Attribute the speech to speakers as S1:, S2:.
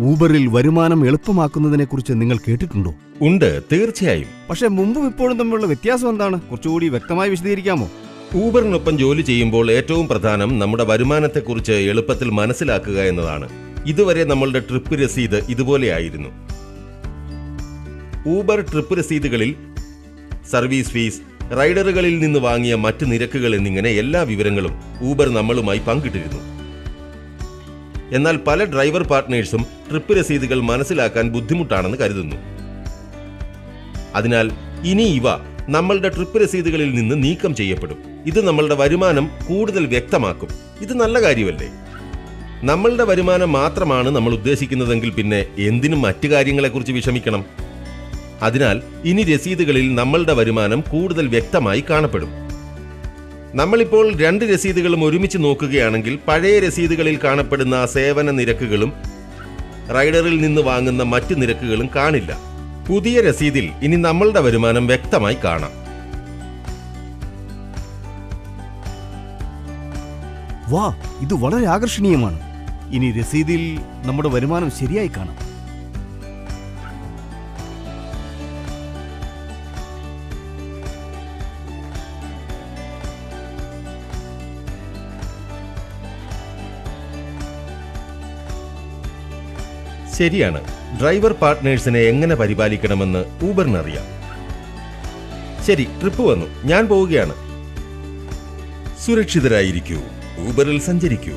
S1: ഊബറിൽ വരുമാനം എളുപ്പമാക്കുന്നതിനെക്കുറിച്ച് നിങ്ങൾ കേട്ടിട്ടുണ്ടോ?
S2: ഉണ്ട്, തീർച്ചയായും.
S1: പക്ഷെ മുമ്പും ഇപ്പോഴും തമ്മിലുള്ള വ്യത്യാസം എന്താണ്? കുറച്ചുകൂടി വ്യക്തമായി വിശദീകരിക്കാമോ?
S2: ഊബറിനൊപ്പം ജോലി ചെയ്യുമ്പോൾ ഏറ്റവും പ്രധാനം നമ്മുടെ വരുമാനത്തെക്കുറിച്ച് എളുപ്പത്തിൽ മനസ്സിലാക്കുക എന്നതാണ്. ഇതുവരെ നമ്മളുടെ ട്രിപ്പ് രസീത് ഇതുപോലെയായിരുന്നു. ഊബർ ട്രിപ്പ് രസീതുകളിൽ സർവീസ് ഫീസ്, റൈഡറുകളിൽ നിന്ന് വാങ്ങിയ മറ്റ് നിരക്കുകൾ എന്നിങ്ങനെ എല്ലാ വിവരങ്ങളും ഊബർ നമ്മളുമായി പങ്കിട്ടിരുന്നു. എന്നാൽ പല ഡ്രൈവർ പാർട്ട്നേഴ്സും ട്രിപ്പ് രസീതുകൾ മനസ്സിലാക്കാൻ ബുദ്ധിമുട്ടാണെന്ന് കരുതുന്നു. അതിനാൽ ഇനി ഇവ നമ്മളുടെ ട്രിപ്പ് രസീതുകളിൽ നിന്ന് നീക്കം ചെയ്യപ്പെടും. ഇത് നമ്മളുടെ വരുമാനം കൂടുതൽ വ്യക്തമാക്കും. ഇത് നല്ല കാര്യമല്ലേ? നമ്മളുടെ വരുമാനം മാത്രമാണ് നമ്മൾ ഉദ്ദേശിക്കുന്നതെങ്കിൽ പിന്നെ എന്തിനും മറ്റു കാര്യങ്ങളെക്കുറിച്ച് വിഷമിക്കണം? അതിനാൽ ഇനി രസീതുകളിൽ നമ്മളുടെ വരുമാനം കൂടുതൽ വ്യക്തമായി കാണപ്പെടും. നമ്മളിപ്പോൾ 2 രസീതുകളും ഒരുമിച്ച് നോക്കുകയാണെങ്കിൽ പഴയ രസീതുകളിൽ കാണപ്പെടുന്ന സേവന നിരക്കുകളും റൈഡറിൽ നിന്ന് വാങ്ങുന്ന മറ്റ് നിരക്കുകളും കാണില്ല. പുതിയ രസീതിൽ ഇനി നമ്മളുടെ വരുമാനം വ്യക്തമായി കാണാം.
S1: വാ, ഇത് വളരെ ആകർഷണീയമാണ്. ഇനി രസീതിൽ നമ്മുടെ വരുമാനം ശരിയായി കാണാം.
S2: ശരിയാണ്, ഡ്രൈവർ പാർട്ട്നേഴ്സിനെ എങ്ങനെ പരിപാലിക്കണമെന്ന് ഊബറിനറിയാം. ശരി, ട്രിപ്പ് വന്നു, ഞാൻ പോവുകയാണ്. സുരക്ഷിതരായിരിക്കൂ, ഊബറിൽ സഞ്ചരിക്കൂ.